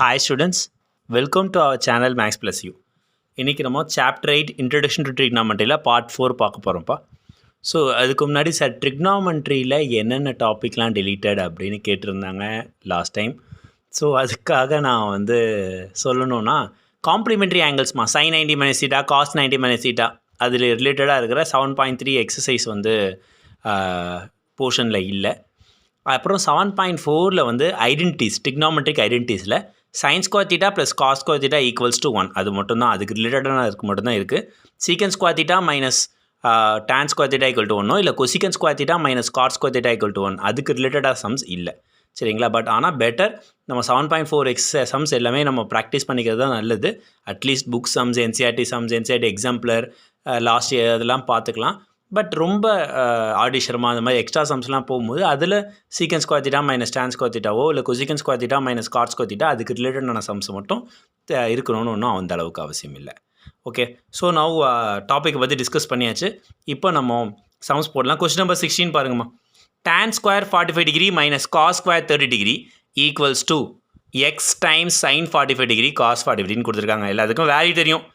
Hi students, welcome to our channel Max Plus U. இன்றைக்கி நம்ம chapter 8 introduction to ட்ரிக்னாமெண்ட்ரியில் part 4 பார்க்க போகிறோம்ப்பா. So அதுக்கு முன்னாடி சார் ட்ரிக்னாமெண்ட்ரியில் என்னென்ன டாப்பிக்லாம் டெலீட்டட் அப்படின்னு கேட்டிருந்தாங்க லாஸ்ட் டைம். ஸோ அதுக்காக நான் சொல்லணுன்னா complimentary ஆங்கிள்ஸ்மா sin 90 minus theta, cos 90 minus theta அதில் ரிலேட்டடாக இருக்கிற 7.3 எக்ஸசைஸ் போர்ஷனில் இல்லை. அப்புறம் 7.4 ஐடென்டிட்டிஸ் ட்ரிக்னாமெட்ரிக் ஐடென்டிட்டிஸில் sin square theta plus cos square theta equals to 1 அது மட்டும்தான், அதுக்கு ரிலேட்டடான அதுக்கு மட்டும்தான் இருக்குது. Secant square theta minus tan square theta equal to 1 இல்லை cosecant square theta minus cot square theta equal to 1 அதுக்கு ரிலேட்டடாக சம்ஸ் இல்லை, சரிங்களா? பட் ஆனால் பெட்டர் நம்ம 7.4 சம்ஸ் எல்லாமே நம்ம ப்ராக்டிஸ் பண்ணிக்கிறது தான் நல்லது. At least book sums, NCERT sums, NCERT எக்ஸாம்பிளர், last year அதெல்லாம் பார்த்துக்கலாம். பட் ரொம்ப ஆடிஷர்மா அந்த மாதிரி எக்ஸ்ட்ரா சம்ஸ்லாம் போகும்போது அதில் சீக்கன் square theta minus tan square thetaவோ இல்லை cosecant square theta minus cot square theta அதுக்கு ரிலேட்டடான சம்ஸ் மட்டும் இருக்கணும்னு ஒன்றும் அந்த அளவுக்கு அவசியம் இல்லை. ஓகே, ஸோ நான் டாப்பிக்கை பற்றி டிஸ்கஸ் பண்ணியாச்சு. இப்போ நம்ம சம்ஸ் போடலாம். கொஸ்டின் நம்பர் 16 பாருங்கம்மா. tan square 45 degree minus cos square 30 degree equals to x times sin 45 degree cos 45 degree கொடுத்துருக்காங்க. எல்லாத்துக்கும் வேல்யூ தெரியும்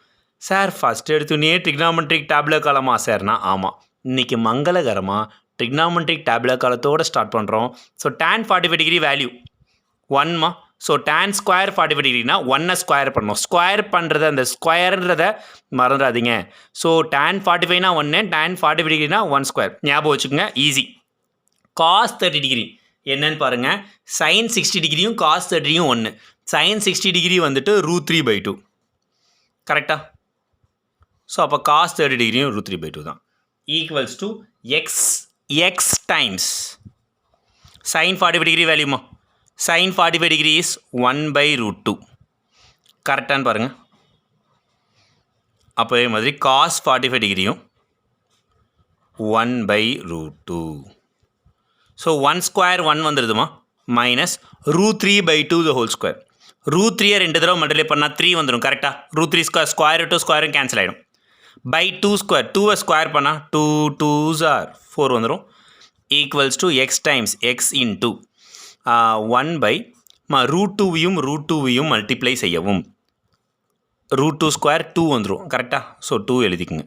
சார். ஃபஸ்ட் எடுத்துனே ட்ரிக்னாமெட்ரிக் டேப்லர் காலமா சார்னா? ஆமாம், இன்றைக்கி மங்களகரமாக ட்ரிக்னாமெட்ரிக் டேப்லர் காலத்தோடு ஸ்டார்ட் பண்ணுறோம். ஸோ tan 45 degree வேல்யூ 1மா. ஸோ tan ஸ்கொயர் 45 டிகிரினா 1 ஸ்கொயர் பண்ணணும். ஸ்கொயர் பண்ணுறத அந்த ஸ்கொயர்ன்றதை மறந்துடாதீங்க. ஸோ tan 45னா 1, tan 45 டிகிரினா 1 ஸ்கொயர் ஞாபகம் வச்சுக்கோங்க, ஈஸி. cos 30 டிகிரி என்னன்னு பாருங்கள். sin 60 டிகிரியும் cos 30யும் 1. sin 60 டிகிரி √3/2 கரெக்டாக. ஸோ அப்போ cos 30 டிகிரியும் √3/2 தான். Equals to x times sin 45 degree வேல்யூமா. sin 45 டிகிரி இஸ் 1/√2 கரெக்டானு பாருங்கள். அப்போ அதே மாதிரி cos 45 டிகிரியும் 1/√2. ஸோ 1 ஸ்கொயர் 1 வந்துடுதுமா. Minus √3/2 the whole square. √3 ரெண்டு தடவை மல்டிப்ளை பண்ணால் 3 வந்துடும் கரெக்டாக. √3 ஸ்கொயர் ஸ்கொயர் டு ஸ்கொயரும் கேன்சல் ஆகிடும். பை 2 ஸ்கொயர் 2 ஸ்கொயர் பண்ணால் 2 2s are 4 வந்துடும். Equals to x times x into 1/, √2வையும் மல்டிப்ளை செய்யவும். √2 ஸ்கொயர் 2 வந்துடும் கரெக்டாக. ஸோ 2 எழுதிக்குங்க.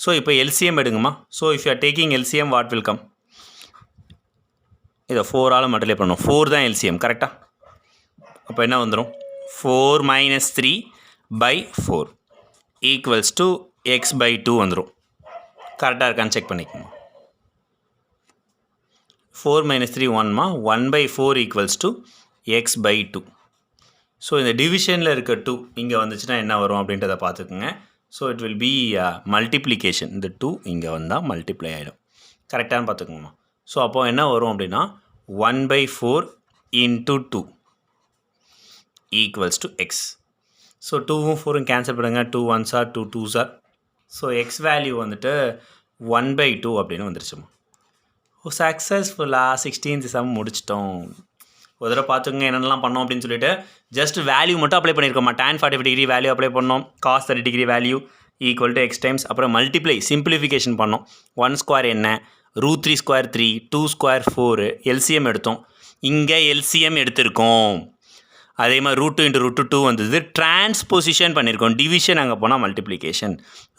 ஸோ இப்போ எல்சிஎம் எடுங்கம்மா. So if you are taking LCM what will come? இதை 4ஆல் மல்டிப்ளை பண்ணணும். 4 தான் எல்சிஎம் கரெக்டாக. அப்போ என்ன வந்துடும்? 4 - 3/4 ஈக்குவல்ஸ் டு x/2 வந்துடும். கரெக்டாக இருக்கான்னு செக் பண்ணிக்கோங்க. 4 - 3 1மா. 1/4 ஈக்குவல்ஸ் டு x/2. ஸோ இந்த டிவிஷனில் இருக்க 2 இங்கே வந்துச்சுன்னா என்ன வரும் அப்படின்றத பார்த்துக்குங்க. So it will be multiplication. இந்த 2 இங்கே வந்தால் மல்டிப்ளை ஆகிடும். கரெக்டானு பார்த்துக்கோங்கம்மா. ஸோ அப்போ என்ன வரும் அப்படின்னா 1/4 × 2 ஈக்குவல்ஸ் டு எக்ஸ். ஸோ 2வும் 4ம் கேன்சல் பண்ணுங்க. 2 1s are 2 2s are. So x value 1/2 அப்படின்னு வந்துருச்சுமா. சக்ஸஸ்ஃபுல்லாக 16th சம் முடிச்சிட்டோம். ஒரு தடவை பார்த்துக்கோங்க என்னென்னலாம் பண்ணோம் அப்படின்னு சொல்லிட்டு. ஜஸ்ட் வேல்யூ மட்டும் அப்ளை பண்ணியிருக்கோம்மா. tan 45 டிகிரி வேல்யூ அப்ளை பண்ணோம். cos 30 degree value equal to x times. அப்புறம் மல்டிப்ளை சிம்பிளிஃபிகேஷன் பண்ணோம். 1 ஸ்கொயர் என்ன, √3 ஸ்கொயர் 3, 2 ஸ்கொயர் 4, எல்சிஎம் எடுத்தோம். இங்கே எல்சிஎம் எடுத்திருக்கோம். அதே மாதிரி √2 × √2 வந்தது. டிரான்ஸ்பொசிஷன் பண்ணியிருக்கோம். டிவிஷன் அங்கே போனால் மல்டிப்ளிகேஷன்.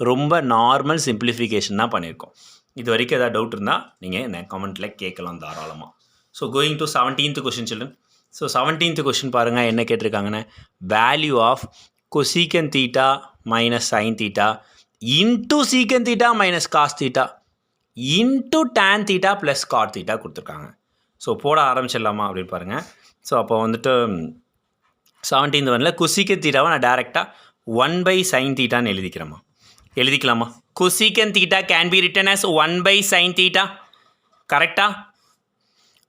ரொம்ப நார்மல் சிம்பிளிஃபிகேஷன் தான் பண்ணியிருக்கோம். இது வரைக்கும் ஏதாவது டவுட் இருந்தால் நீங்கள் என்ன கமெண்ட்டில் கேட்கலாம் தாராளமாக. So going to 17th question children. So 17th question பாருங்கள் என்ன கேட்டிருக்காங்கன்னு. Value of cosecant theta minus sine theta into secant theta minus cos theta into tan theta plus cot theta கொடுத்துருக்காங்க. ஸோ போட ஆரம்பிச்சிடலாமா அப்படின்னு பாருங்கள். ஸோ அப்போ 17th ஒன்ல கொசீக்கன் தீட்டாவை நான் டேரெக்டாக 1/sin தீட்டான்னு எழுதிக்கலாமா? Cosecant theta can be written as 1/sin theta கரெக்டாக.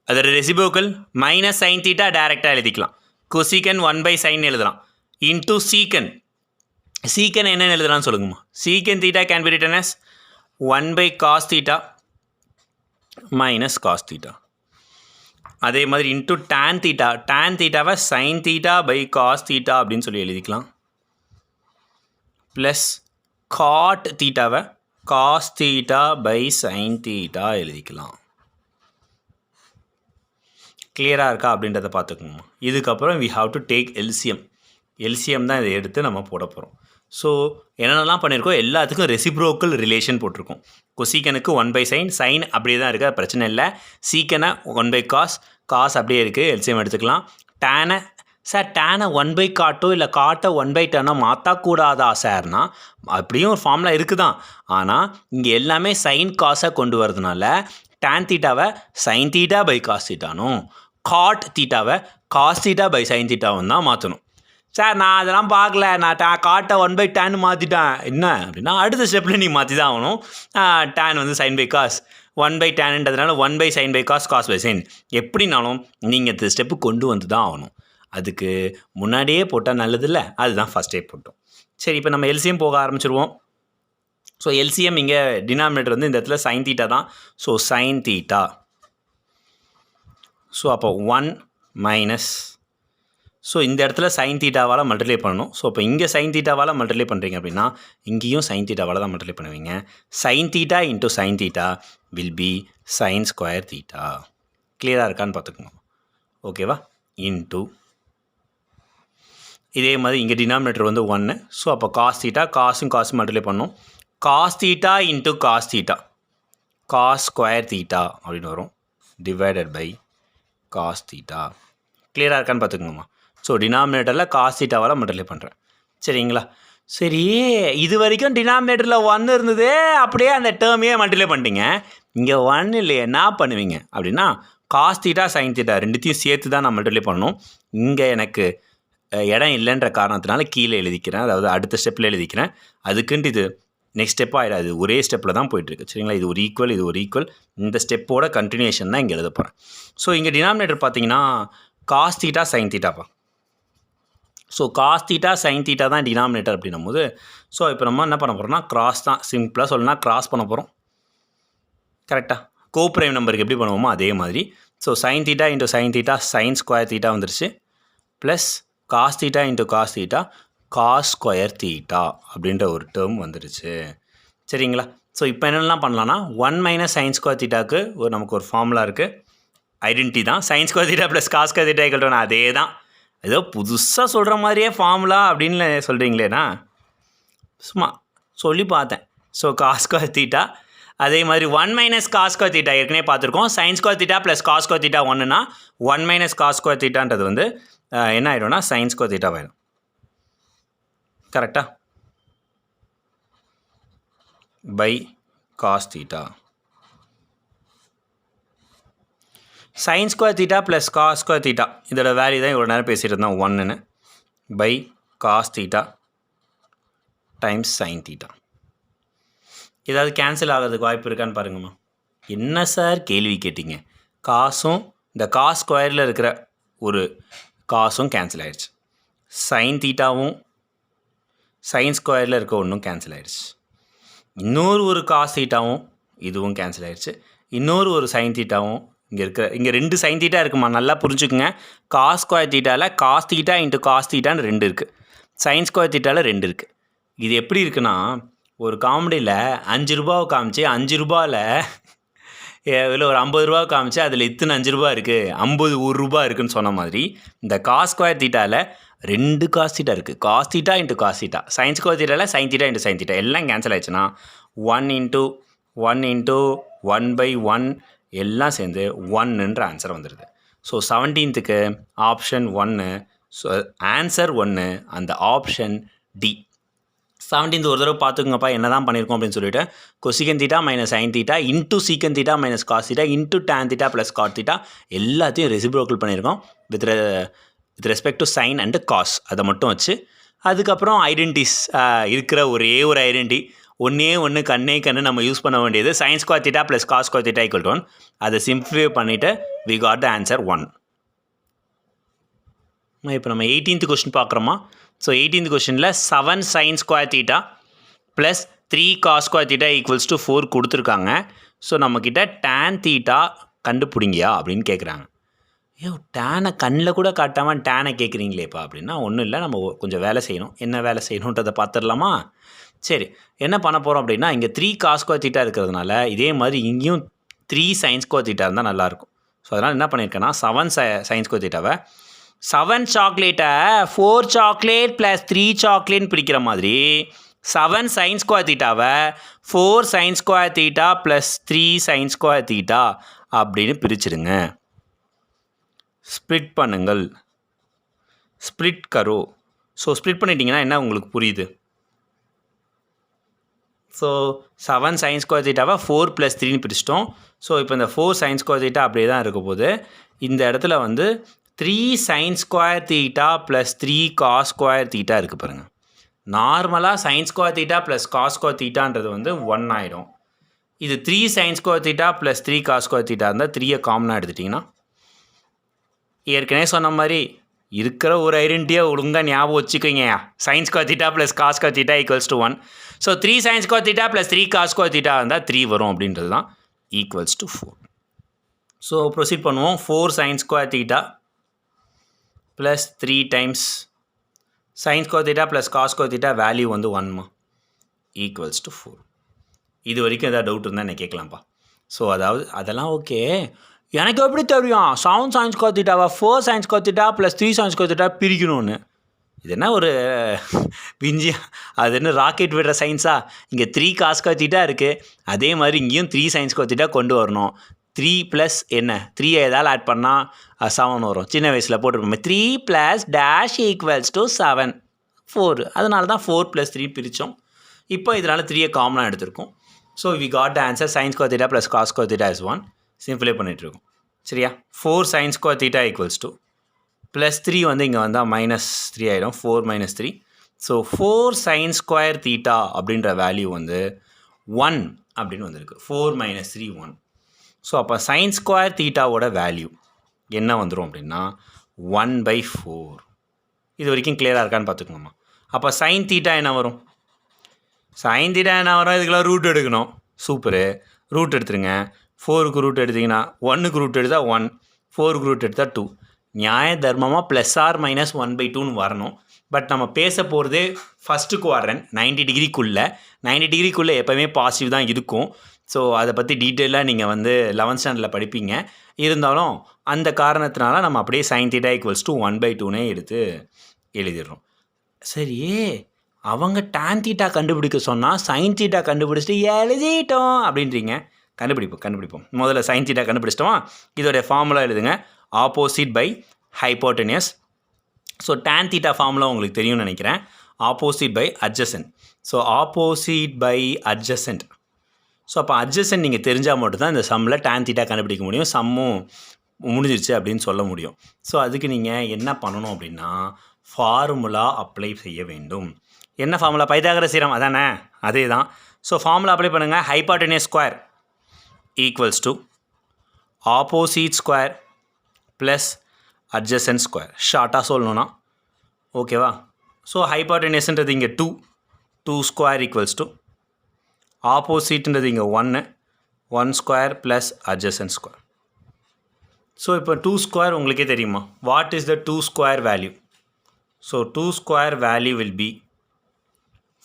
அதோட ரெசிபோக்கல் மைனஸ் சைன் தீட்டா டேரெக்டாக எழுதிக்கலாம். கொசீக்கன் 1/sin எழுதலாம். இன்ட்டு சீக்கன் என்னென்னு எழுதலாம்னு சொல்லுங்கம்மா. Secant theta can be written as 1/cos theta minus cos theta. அதே மாதிரி இன்ட்டு tan தீட்டாவை sin தீட்டா/cos தீட்டா அப்படின்னு சொல்லி எழுதிக்கலாம். ப்ளஸ் காட் தீட்டாவை cos தீட்டா/sin தீட்டா எழுதிக்கலாம். கிளியராக இருக்கா அப்படின்றத பார்த்துக்கோங்கம்மா. இதுக்கப்புறம் we have to take LCM தான் இதை எடுத்து நம்ம போட போகிறோம். ஸோ என்னென்னலாம் பண்ணியிருக்கோம் எல்லாத்துக்கும் ரெசிப்ரோக்கல் ரிலேஷன் போட்டிருக்கோம். கொசீக்கனுக்கு 1/sin, சைன் அப்படியே தான் இருக்குது, பிரச்சனை இல்லை. சீக்கனை 1/cos, காஸ் அப்படியே இருக்குது, எல்சிஎம் எடுத்துக்கலாம். டேனை சார் டேனை 1/cot இல்லை காட்டை 1/tan மாற்றக்கூடாதா சார்னா அப்படியும் ஒரு ஃபார்முலா இருக்குது தான். ஆனால் இங்கே எல்லாமே சைன் காஸை கொண்டு வரதுனால tan தீட்டாவை சைன் தீட்டா பை காஸ் தீட்டானும் காட் தீட்டாவை காஸ் தீட்டா பை சைன் தீட்டாவும் தான் மாற்றணும். சார் நான் அதெல்லாம் பார்க்கல, நான் காட்டை 1/tan மாற்றிட்டேன். என்ன அப்படின்னா அடுத்த ஸ்டெப்பில் நீ மாற்றி தான் ஆகணும். tan வந்து சைன் பை காஸ், 1/tanன்றதுனால 1/sin by cos, cos by sine. எப்படினாலும் நீங்கள் இந்த ஸ்டெப்பு கொண்டு வந்து தான் ஆகணும். அதுக்கு முன்னாடியே போட்டால் நல்லது இல்லை, அதுதான் ஃபஸ்ட் ஸ்டெப் போட்டோம். சரி, இப்போ நம்ம எல்சிஎம் போக ஆரம்பிச்சிருவோம். ஸோ எல்சிஎம் இங்கே டினாமினேட்டர் வந்து இந்த இடத்துல சைன் தீட்டா தான். ஸோ சைன் தீட்டா, ஸோ அப்போ 1 மைனஸ், ஸோ இந்த இடத்துல சைன் தீட்டாவால் மல்டிப்ளை பண்ணணும். ஸோ இப்போ இங்கே சைன் தீட்டாவால் மல்டிப்ளை பண்ணுறீங்க அப்படின்னா இங்கேயும் சைன் தீட்டாவால் தான் மல்டிப்ளை பண்ணுவீங்க. Sign theta into sine theta will be sign square theta. கிளியராக இருக்கான்னு பார்த்துக்கோங்க. ஓகேவா? இன்ட்டு இதே மாதிரி இங்கே டினாமினேட்டர் வந்து 1. ஸோ அப்போ காஸ் தீட்டா, காசும் காசும் மல்டிப்ளை பண்ணணும். Cos theta into cos theta, cos square theta அப்படின்னு வரும், டிவைடட் பை காஸ் தீட்டா. கிளியராக இருக்கான்னு பார்த்துக்கோங்கம்மா. ஸோ டினாமினேட்டரில் காஸ் தீட்டாவால் மல்டிப்ளை பண்ணுறேன். சரிங்களா? சரி, இது வரைக்கும் டினாமினேட்டரில் 1 இருந்தது, அப்படியே அந்த டேர்மையே மல்டிப்ளை பண்ணிட்டீங்க. இங்கே 1 இல்லையே, என்ன பண்ணுவீங்க அப்படின்னா காஸ் தீட்டா சைன் தீட்டா ரெண்டுத்தையும் சேர்த்து தான் நான் மல்டிப்ளை பண்ணணும். இங்கே எனக்கு இடம் இல்லைன்ற காரணத்தினால கீழே எழுதிக்கிறேன், அதாவது அடுத்த ஸ்டெப்பில் எழுதிக்கிறேன். அதுக்குன்ட்டு இது நெக்ஸ்ட் ஸ்டெப்பாக ஆகிடாது, ஒரே ஸ்டெப்பில் தான் போயிட்டுருக்கு. சரிங்களா? இது ஒரு ஈக்குவல், இது ஒரு ஈக்குவல், இந்த ஸ்டெப்போட கண்டினியூஷன் தான் இங்கே எழுத போகிறேன். ஸோ இங்கே டினாமினேட்டர் பார்த்தீங்கன்னா காஸ் தீட்டா சைன் தீட்டாப்பா. So cos theta sine theta தான் டினாமினேட்டர் அப்படின்னும் போது, ஸோ இப்போ நம்ம என்ன பண்ண போகிறோம்னா கிராஸ் தான், சிம்பிளாக சொல்லணும்னா கிராஸ் பண்ண போகிறோம். கரெக்டாக கோப்ரைம் நம்பருக்கு எப்படி பண்ணுவோமோ அதே மாதிரி. So sine theta into sine theta sine square theta வந்துருச்சு, plus cos theta into cos theta cos square theta அப்படின்ற ஒரு டேர்ம் வந்துடுச்சு. சரிங்களா? ஸோ இப்போ என்னெல்லாம் பண்ணலான்னா 1 மைனஸ் சைன் ஸ்கொயர் தீட்டாவுக்கு நமக்கு ஒரு ஃபார்முலா இருக்குது, ஐடென்டிட்டி தான். Sine square theta plus cos square theta equal to அதே தான். ஏதோ புதுசாக சொல்கிற மாதிரியே ஃபார்முலா அப்படின்னு சொல்கிறீங்களேண்ணா, சும்மா சொல்லி பார்த்தேன். ஸோ காஸ் ஸ்கொயர் தீட்டா அதே மாதிரி 1 மைனஸ் காஸ் ஸ்கொயர் தீட்டா ஏற்கனவே பார்த்துருக்கோம். Sine square theta plus cos square theta 1னா 1 மைனஸ் காஸ் ஸ்கொயர் தீட்டான்றது வந்து என்ன ஆகிடும்னா சைன் ஸ்கொயர் தீட்டா ஆகிடும். கரெக்டாக? By cos theta, sine square theta plus cos square theta இதோட வேல்யூ தான் இவ்வளோ நேரம் பேசிகிட்டு இருந்தோம் 1ன்னு, by cos theta times sine theta. ஏதாவது கேன்சல் ஆகிறதுக்கு வாய்ப்பு இருக்கான்னு பாருங்கம்மா. என்ன சார் கேள்வி கேட்டிங்க? காசும் இந்த காஸ் ஸ்கொயரில் இருக்கிற ஒரு காசும் கேன்சல் ஆகிடுச்சு, சைன் தீட்டாவும் சைன் ஸ்கொயரில் இருக்க ஒன்றும் கேன்சல் ஆகிடுச்சு, இன்னொரு ஒரு காஸ் தீட்டாவும் இதுவும் கேன்சல் ஆகிடுச்சு, இன்னொரு ஒரு சைன் தீட்டாவும் இங்கே 2 சைன் தீட்டா இருக்குமா, நல்லா புரிஞ்சுக்குங்க. காஸ் ஸ்கொயர் தீட்டாவில் காஸ் தீட்டா இன்ட்டு காஸ் தீட்டான்னு 2 இருக்குது, சைன் ஸ்கொயர் தீட்டாவில் 2 இருக்குது. இது எப்படி இருக்குன்னா ஒரு காமெடியில் 5 ரூபாவை காமிச்சு 5 ரூபாவில் இல்லை ஒரு 50 ரூபா காமிச்சு அதில் இத்தனை 5 ரூபா இருக்குது, 50 1 ரூபா இருக்குதுன்னு சொன்ன மாதிரி இந்த காஸ் ஸ்கொயர் தீட்டாவில் 2 காஸ் தீட்டா இருக்குது, cos theta into cos theta. Sine square தீட்டாவில் sine theta into sine theta எல்லாம் கேன்சல் ஆயிடுச்சுன்னா 1 இன்ட்டு 1/1 எல்லாம் சேர்ந்து 1ன்ற ஆன்சர் வந்துடுது. ஸோ 17க்கு ஆப்ஷன் 1, ஸோ ஆன்சர் 1, அந்த ஆப்ஷன் டி. 17th ஒரு தடவை பார்த்துக்குங்கப்பா என்ன தான் பண்ணியிருக்கோம் அப்படின்னு சொல்லிட்டு, cosecant theta minus sine theta into secant theta minus cos theta into tan theta plus cot theta எல்லாத்தையும் ரெசிப்ரோக்கல் பண்ணியிருக்கோம் with respect to sine and cos. அதை மட்டும் வச்சு அதுக்கப்புறம் ஐடென்டிஸ் இருக்கிற ஒரே ஒரு ஐடென்டி ஒன்று கண்ணு நம்ம யூஸ் பண்ண வேண்டியது sine square theta plus cos square theta equal to 1. அதை சிம்பிளிஃபை பண்ணிவிட்டு வி காட் த ஆன்சர் 1. இப்போ நம்ம 18th கொஸ்டின் பார்க்குறோமா. ஸோ 18th கொஸ்டினில் 7 sine square theta plus 3 cos square theta equals to 4 கொடுத்துருக்காங்க. ஸோ நம்மக்கிட்ட டேன் தீட்டா கண்டுபிடிங்கியா அப்படின்னு கேட்குறாங்க. டேனை கண்ணில் கூட காட்டாமல் டேனை கேட்குறீங்களேப்பா அப்படின்னா ஒன்றும் இல்லை, நம்ம கொஞ்சம் வேலை செய்யணும். என்ன வேலை செய்யணுன்றதை பார்த்துடலாமா? சரி, என்ன பண்ண போகிறோம் அப்படின்னா இங்கே 3 காஸ் ஸ்கொயர் தீட்டா இருக்கிறதுனால இதே மாதிரி இங்கேயும் 3 சைன் ஸ்கொயர் தீட்டா இருந்தால் நல்லாயிருக்கும். ஸோ அதனால் என்ன பண்ணியிருக்கேன்னா 7 சைன் ஸ்கொயர் தீட்டாவை 7 சாக்லேட்டை 4 சாக்லேட் ப்ளஸ் 3 சாக்லேட்னு பிரிக்கிற மாதிரி 7 சைன் ஸ்கொயர் தீட்டாவை 4 sine square theta plus 3 sine square theta அப்படின்னு பிரிச்சிடுங்க. ஸ்ப்ளிட் பண்ணுங்கள். ஸ்ப்ளிட் கரோ. ஸோ ஸ்ப்ளிட் பண்ணிட்டீங்கன்னா என்ன உங்களுக்கு புரியுது? ஸோ 7 சைன் ஸ்கொயர் தீட்டாவை 4 + 3ன்னு பிரிச்சிட்டோம். ஸோ இப்போ இந்த 4 சைன் ஸ்கொயர் தீட்டா அப்படியே தான் இருக்க போது. இந்த இடத்துல வந்து 3 sine square theta plus 3 cos square theta இருக்குது பாருங்கள். நார்மலாக sine square theta plus cos square தீட்டான்றது வந்து 1 ஆகிடும். இது 3 sine square theta plus 3 cos square theta இருந்தால் 3யை காமனாக எடுத்துட்டிங்கன்னா ஏற்கனவே சொன்ன மாதிரி இருக்கிற ஒரு ஐடென்டிட்டியை ஒழுங்காக ஞாபகம் வச்சுக்கோங்க. Sine square theta plus cos square theta = 1. So 3 sine square theta plus 3 cos square theta இருந்தால் 3 வரும் அப்படின்றது தான் = 4. ஸோ ப்ரொசீட் பண்ணுவோம். 4 sine square theta plus 3 times sine square theta plus cos square theta value வந்து 1 = 4. இது வரைக்கும் எதாவது டவுட் இருந்தால் என்ன கேட்கலாம்ப்பா. ஸோ அதாவது அதெல்லாம் ஓகே, எனக்கு எப்படி தெரியும் 7 சைன் ஸ்கொயர் தீட்டாவை 4 sine square theta plus 3 sine square theta பிரிக்கணும்னு? இது என்ன ஒரு பிஞ்சி, அது என்ன ராக்கெட் விடுற சயின்ஸா? இங்கே 3 காஸ் ஸ்கொயர் தீட்டா இருக்குது, அதே மாதிரி இங்கேயும் 3 சைன் ஸ்கொயர் தீட்டா கொண்டு வரணும். 3 ப்ளஸ் என்ன 3 ஏதாவது ஆட் பண்ணால் 7 வரும். சின்ன வயசில் போட்டுருப்போம் 3 + டேஷ் = 7 4. அதனால தான் 4 + 3 பிரித்தோம். இப்போ இதனால் 3யை காமனாக எடுத்திருக்கோம். So we got the answer sine square theta plus cos square theta = 1. சிம்பிளே பண்ணிகிட்ருக்கோம். சரியா? 4 சைன் ஸ்கொயர் தீட்டா = ப்ளஸ் 3 வந்து இங்கே வந்தால் -3 ஆகிடும். 4 - 3. ஸோ 4 சைன் ஸ்கொயர் தீட்டா அப்படின்ற வேல்யூ வந்து 1 அப்படின்னு வந்திருக்கு. 4 - 3 1. ஸோ அப்போ சைன் ஸ்கொயர் தீட்டாவோட வேல்யூ என்ன வந்துடும் அப்படின்னா 1/4. இது வரைக்கும் கிளியராக இருக்கான்னு பார்த்துக்கோங்கம்மா. அப்போ சைன் தீட்டா என்ன வரும்? சைன் தீட்டா என்ன வரும்? இதுக்கெல்லாம் ரூட் எடுக்கணும். சூப்பரு. ரூட் எடுத்துருங்க. 4க்கு ரூட் எடுத்திங்கன்னா 1க்கு ரூட் எடுத்தால் 1, 4க்கு ரூட் எடுத்தால் 2. நியாய தர்மமாக +or-1/2ன்னு வரணும். பட் நம்ம பேச போகிறதே ஃபஸ்ட்டு குவாட்ரண்ட் 90 டிகிரிக்குள்ளே. 90 டிகிரிக்குள்ளே எப்போவுமே பாசிட்டிவ் தான் இருக்கும். ஸோ அதை பற்றி டீட்டெயிலாக நீங்கள் வந்து 11th ஸ்டாண்டர்டில் படிப்பீங்க. இருந்தாலும் அந்த காரணத்தினால நம்ம அப்படியே சைன் தீட்டா = 1/2னே எடுத்து எழுதிடுறோம். சரி, அவங்க டான் தீட்டா கண்டுபிடிக்க சொன்னால் சைன் தீட்டா கண்டுபிடிச்சிட்டு எழுதிட்டோம் அப்படின்றீங்க. கண்டுபிடிப்போம். முதல்ல சைன் தீட்டா கண்டுபிடிச்சிட்டோமா? இதோடைய ஃபார்முலா எழுதுங்க. Opposite by hypotenuse. So tan theta formula உங்களுக்கு தெரியும்னு நினைக்கிறேன். Opposite by adjacent. So opposite by adjacent. So அப்போ அட்ஜசன்ட் நீங்கள் தெரிஞ்சால் மட்டும்தான் இந்த சம்மில் டான் தீட்டா கண்டுபிடிக்க முடியும். சம்மும் முடிஞ்சிருச்சு அப்படின்னு சொல்ல முடியும். ஸோ அதுக்கு நீங்கள் என்ன பண்ணணும் அப்படின்னா ஃபார்முலா அப்ளை செய்ய வேண்டும். என்ன ஃபார்முலா? பைத்தாகரஸ் தியரம் அதானே? அதே தான். ஸோ ஃபார்முலா அப்ளை பண்ணுங்கள். Hypotenuse square = opposite square plus adjacent square. ஷார்ட்டாக சொல்லணும்னா ஓகேவா? ஸோ ஹைப்போட்டெனியஸ்ன்றது இங்கே 2 ஸ்கொயர் = ஆப்போசிட்ன்றது இங்கே 1 square plus adjacent square. So இப்போ 2 ஸ்கொயர் உங்களுக்கே தெரியுமா? What is the 2 square value? So 2 square value will be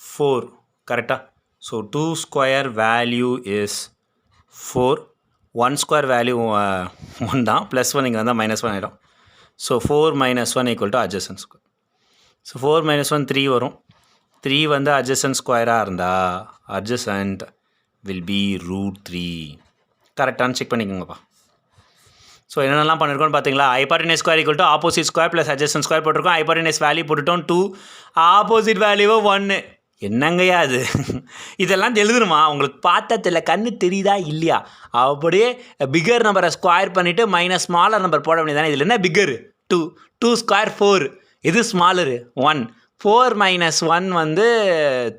4. கரெக்டாக? So 2 square value is 4. 1 square value 1 தான். +1 இங்கே வந்தால் -1 ஆகிடும். So 4 - 1 = adjacent square. ஸோ 4 - 1 3 வரும். 3 வந்து அட்ஜசன்ட் ஸ்கொயராக இருந்தால் அட்ஜசன்ட் வில் பி √3. கரெக்டானு செக் பண்ணிக்கோங்கப்பா. ஸோ என்னென்னலாம் பண்ணியிருக்கோன்னு பார்த்தீங்களா? Hypotenuse square = opposite square plus adjacent square போட்டிருக்கோம். ஹைப்போட்டெனியஸ் வேல்யூ போட்டுட்டோம் 2, ஆப்போசிட் வேல்யூவை 1. என்னங்கய்யா அது? இதெல்லாம் எழுதணுமா? உங்களுக்கு பார்த்தா தெரியல, கண்ணு தெரியுதா இல்லையா? அப்படியே பிகர் நம்பரை ஸ்கொயர் பண்ணிவிட்டு மைனஸ் ஸ்மாலர் நம்பர் போட வேண்டியதானே. இதில் என்ன பிகரு? 2 ஸ்கொயர் 4. இது ஸ்மாலரு 1. 4 - 1 வந்து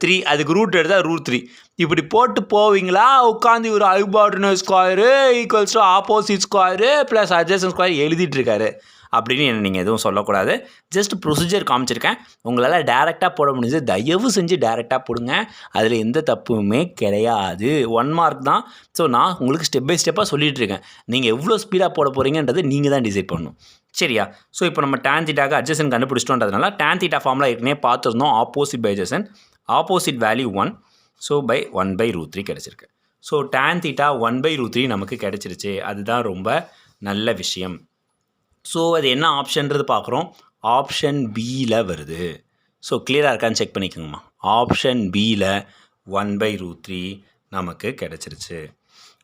3. அதுக்கு ரூட் எடுத்தால் √3. இப்படி போட்டு போவீங்களா? உட்காந்து ஒரு hypotenuse square = opposite square plus adjacent square எழுதிட்டு இருக்காரு அப்படின்னு என்ன நீங்கள் எதுவும் சொல்லக்கூடாது. ஜஸ்ட் ப்ரொசீஜர் காமிச்சிருக்கேன். உங்களால் டேரெக்டாக போட முடிஞ்சு தயவு செஞ்சு டேரெக்டாக போடுங்க. அதில் எந்த தப்புமே கிடையாது. 1 மார்க் தான். ஸோ நான் உங்களுக்கு ஸ்டெப் பை ஸ்டெப்பாக சொல்லிகிட்டு இருக்கேன். நீங்கள் எவ்வளோ ஸ்பீடாக போட போகிறீங்கன்றது நீங்கள் தான் டிசைட் பண்ணணும். சரியா? ஸோ இப்போ நம்ம டான் தீட்டாக்கு அட்ஜசன்ட் கண்டுபிடிச்சிட்டோன்றதுனால டான் தீட்டா ஃபார்முலா ஏற்கனவே பார்த்துருந்தோம். Opposite by adjacent. Opposite value 1. So by 1/√3 கிடச்சிருக்கு. ஸோ டான் தீட்டா 1/√3 நமக்கு கிடச்சிருச்சு. அதுதான் ரொம்ப நல்ல விஷயம். ஸோ அது என்ன ஆப்ஷன்றது பார்க்குறோம். ஆப்ஷன் பியில் வருது. ஸோ கிளியராக இருக்கான்னு செக் பண்ணிக்கோங்கம்மா. ஆப்ஷன் பியில் 1/√3 நமக்கு கிடச்சிருச்சு.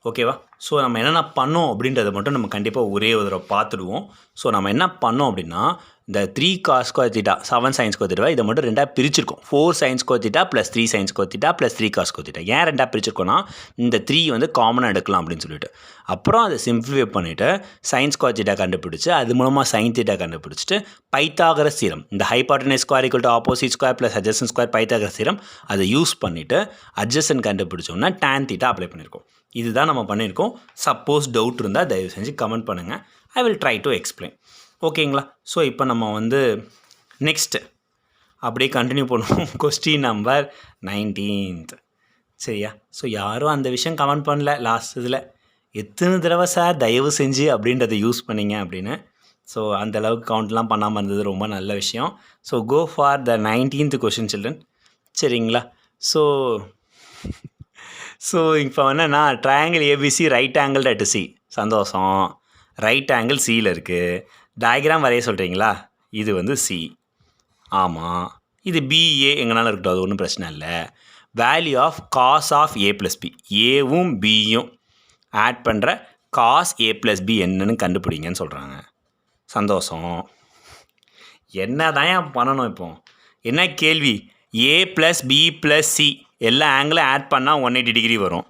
ஓகேவா? ஸோ நம்ம என்னென்ன பண்ணோம் அப்படின்றத மட்டும் நம்ம கண்டிப்பாக ஒரே ஒரு தடவை பார்த்துடுவோம். ஸோ நம்ம என்ன பண்ணோம் அப்படின்னா, இந்த 3 cos square theta 7 sin square theta இதை மட்டும் ரெண்டாக பிரிச்சிருக்கோம். 4 sin square theta + 3 sin square theta + 3 cos square theta. ஏன் ரெண்டாக பிரிச்சிருக்கோன்னா, இந்த 3 வந்து காமனாக எடுக்கலாம் அப்படின்னு சொல்லிட்டு. அப்புறம் அதை சிம்பிளிஃபை பண்ணிவிட்டு sin square theta கண்டுபிடிச்சி, அது மூலமாக sin theta கண்டுபிடிச்சிட்டு, பைத்தாகரஸ் தியரம், இந்த hypotenuse square = opposite square + adjacent square Pythagoras theorem, அதை யூஸ் பண்ணிவிட்டு adjacent கண்டுபிடிச்சோம்னா tan theta அப்ளை பண்ணியிருக்கோம். இதுதான் நம்ம பண்ணியிருக்கோம். சப்போஸ் டவுட் இருந்தால் தயவு செஞ்சு கமெண்ட் பண்ணுங்கள். I will try to explain. ஓகேங்களா? ஸோ இப்போ நம்ம வந்து நெக்ஸ்ட்டு அப்படியே கண்டினியூ பண்ணுவோம். Question number 19th. சரியா? ஸோ யாரும் அந்த விஷயம் கமெண்ட் பண்ணல லாஸ்ட் இதில். எத்தனை தடவை சார் தயவு செஞ்சு அப்படின்றத யூஸ் பண்ணிங்க அப்படின்னு. ஸோ அந்தளவுக்கு கவுண்ட்லாம் பண்ணாமல் இருந்தது ரொம்ப நல்ல விஷயம். So go for the 19th question children. சரிங்களா? ஸோ இப்போ என்னென்னா, triangle ABC right angle at C. சந்தோஷம். ரைட் ஆங்கிள் சியில் இருக்குது. டயக்ராம் வரைய சொல்கிறீங்களா? இது வந்து சி. ஆமாம். இது பிஏ எங்கனாலும் இருக்கட்டும், அது ஒன்றும் பிரச்சனை இல்லை. Value of cos of A plus B. ஏவும் பியும் ஆட் பண்ணுற காஸ் ஏ ப்ளஸ் பி என்னன்னு கண்டுபிடிங்கன்னு சொல்கிறாங்க. சந்தோஷம். என்ன தான் பண்ணணும் இப்போ? என்ன கேள்வி? ஏ ப்ளஸ் பி ப்ளஸ் சி எல்லா ஆங்கிளும் ஆட் பண்ணால் 180 டிகிரி வரும்.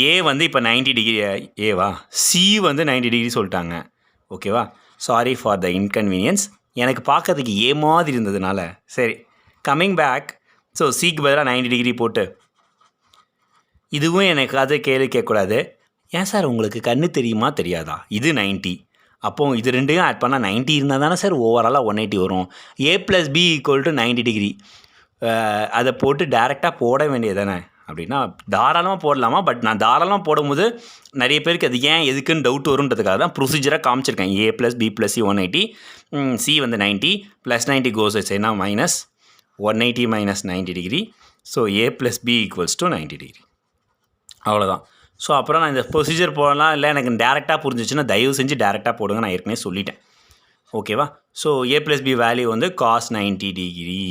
ஏ வந்து இப்போ 90 டிகிரி ஏவா, சி வந்து 90 டிகிரி சொல்லிட்டாங்க. ஓகேவா? Sorry for the inconvenience. எனக்கு பார்க்கறதுக்கு ஏ மாதிரி இருந்ததுனால சரி. Coming back. ஸோ சிக்கு பதிலாக 90 டிகிரி போட்டு, இதுவும் எனக்கு அதை கேள்வி கேட்கக்கூடாது. ஏன் சார் உங்களுக்கு கண்ணு தெரியுமா தெரியாதா? இது 90. அப்போது இது ரெண்டையும் ஆட் பண்ணால் 90 இருந்தால் தானே சார் ஓவராலாக 180 வரும். ஏ ப்ளஸ் பி = 90 டிகிரி. அதை போட்டு டேரெக்டாக போட வேண்டியது தானே அப்படின்னா, தாராளமாக போடலாமா? பட் நான் தாராளமாக போடும்போது நிறைய பேருக்கு அது ஏன் எதுக்குன்னு டவுட் வருன்றதுக்காக தான் ப்ரொசீஜராக காமிச்சிருக்கேன். A plus B plus C 180, C வந்து 90, ப்ளஸ் 90 கோஸ் வச்சுன்னா minus 180 minus 90 degree. So A plus B = 90 degree. அவ்வளோதான். ஸோ அப்புறம் நான் இந்த ப்ரொசீஜர் போடலாம் இல்லை எனக்கு டேரெக்டாக புரிஞ்சிச்சுன்னா தயவு செஞ்சு டேரெக்டாக போடுங்க. நான் ஏற்கனவே சொல்லிட்டேன். ஓகேவா? So A plus B value வந்து cos 90 degree.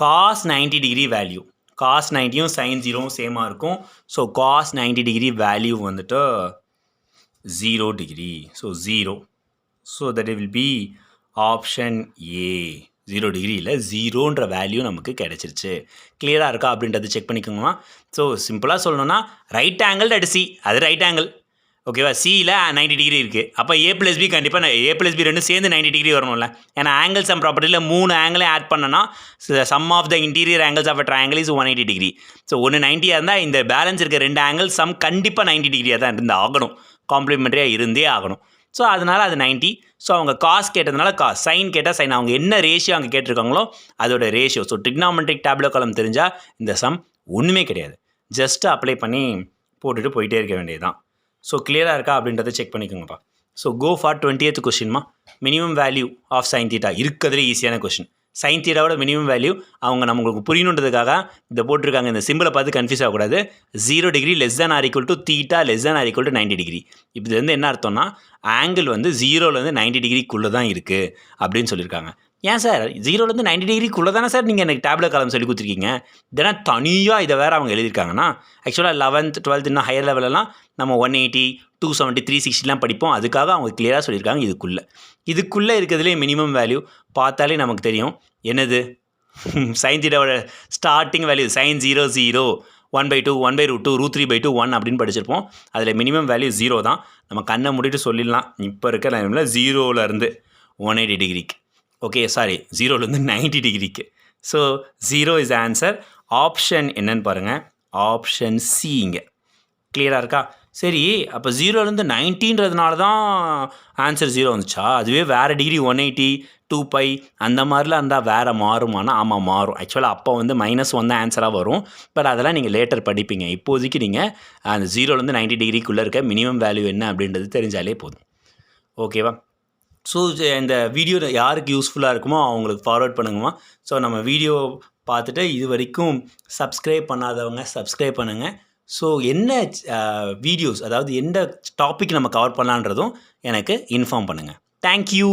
cos 90 degree value, cos 90யும் sin 0வும் சேமாக இருக்கும். ஸோ cos 90 டிகிரி வேல்யூ வந்துட்டு 0 degree. So 0. So that will be option A. 0 டிகிரியில் 0ன்ற வேல்யூ நமக்கு கிடச்சிருச்சு. கிளியராக இருக்கா அப்படின்றது செக் பண்ணிக்கோங்கம்மா. ஸோ சிம்பிளாக சொல்லணும்னா, ரைட் ஆங்கிள் அட் சி, அது ரைட் ஆங்கிள். ஓகேவா? சியில் 90 டிகிரி இருக்குது. அப்போ ஏ ப்ளஸ் பி கண்டிப்பாக ஏ ப்ளஸ் பி ரெண்டும் சேர்ந்து 90 டிகிரி வரணும்ல. ஏன்னா ஆங்கிள் சம் ப்ராப்பர்ட்டியில் 3 ஆங்கிளே ஆட் பண்ணனா sum of the interior angles of a triangle is 180 degree. So ஒன்று 90 இருந்தால் இந்த பேலன்ஸ் இருக்க 2 ஆங்கிள் சம் கண்டிப்பாக 90 டிகிரியாக தான் இருந்து ஆகணும். காம்ப்ளிமெண்ட்ரியாக இருந்தே ஆகணும். ஸோ அதனால் அது 90. ஸோ அவங்க காஸ் கேட்டதுனால காஸ், சைன் கேட்டால் சைன். அவங்க என்ன ரேஷியோ அங்கே கேட்டிருக்காங்களோ அதோட ரேஷியோ. ஸோ ட்ரிக்னாமெட்ரிக் டேப்லோ காலம் தெரிஞ்சால் இந்த சம் ஒன்றுமே கிடையாது. ஜஸ்ட்டு அப்ளை பண்ணி போட்டுட்டு போயிட்டே இருக்க வேண்டியது தான். ஸோ கிளியராக இருக்கா அப்படின்றத செக் பண்ணிக்கோங்கப்பா. ஸோ கோ ஃபார் 20th கொஷின்மா. Minimum value of sine theta இருக்கிறதுலே ஈஸியான கொஷின். சைன் தீட்டாவோட மினிமம் வேல்யூ அவங்க நம்மளுக்கு புரியணுன்றதுக்காக இதை போட்டிருக்காங்க. இந்த சிம்பிளை பார்த்து கன்ஃபியூஸ் ஆகக்கூடாது. 0 degree less than or equal to theta less than or equal to 90 degree. இப்போ இது வந்து என்ன அர்த்தம்னா, ஆங்கிள் வந்து 0லேருந்து 90 டிகிரிக்குள்ளே தான் இருக்குது அப்படின்னு சொல்லியிருக்காங்க. ஏன் சார் 0லேருந்து 90 டிகிரிக்குள்ளே தானே சார் நீங்கள் எனக்கு டேப்லெட் காலம் சொல்லி கொடுத்துருக்கீங்க? இதனா தனியாக இதை வேறு அவங்க எழுதியிருக்காங்கன்னா, ஆக்சுவலாக 11th 12th இன்னும் ஹையர் லெவலெல்லாம் நம்ம 180 270 360லாம் படிப்போம். அதுக்காக அவங்க கிளியராக சொல்லியிருக்காங்க இதுக்குள்ளே இருக்கிறதுலே மினிமம் வேல்யூ பார்த்தாலே நமக்கு தெரியும். என்னது? சைன் தீட்டாவோட ஸ்டார்டிங் வேல்யூ sin 0 0 1/2 1/√2 √3/2 1 அப்படின்னு படிச்சிருப்போம். அதில் மினிமம் வேல்யூ 0 தான். நம்ம கண்ணை மூடிட்டு சொல்லிடலாம். இப்போ இருக்க லைனில் 0லேருந்து 180 டிகிரிக்கு. ஓகே, சாரி 0லேருந்து 90 டிகிரிக்கு. So 0 is answer. ஆப்ஷன் என்னன்னு பாருங்கள். Option C. இங்கே கிளியராக இருக்கா? சரி, அப்போ 0லேருந்து 90ன்றதுனால தான் ஆன்சர் 0 வந்துச்சா? அதுவே வேறு டிகிரி 180 2π அந்த மாதிரிலாம் இருந்தால் வேறு மாறுமானா? ஆமாம் மாறும். ஆக்சுவலாக அப்போ வந்து -1 தான் ஆன்சராக வரும். பட் அதெல்லாம் நீங்கள் லேட்டர் படிப்பீங்க. இப்போதைக்கு நீங்கள் அந்த 0லேருந்து 90 டிகிரிக்குள்ளே இருக்க மினிமம் வேல்யூ என்ன அப்படின்றது தெரிஞ்சாலே போதும். ஓகேவா? ஸோ இந்த வீடியோ யாருக்கு யூஸ்ஃபுல்லாக இருக்குமோ அவங்களுக்கு ஃபார்வர்ட் பண்ணுங்கம்மா. ஸோ நம்ம வீடியோ பார்த்துட்டு இது வரைக்கும் சப்ஸ்கிரைப் பண்ணாதவங்க சப்ஸ்கிரைப் பண்ணுங்கள். ஸோ என்ன வீடியோஸ், அதாவது எந்த டாபிக் நம்ம கவர் பண்ணலான்றதும் எனக்கு இன்ஃபார்ம் பண்ணுங்கள். தேங்க்யூ.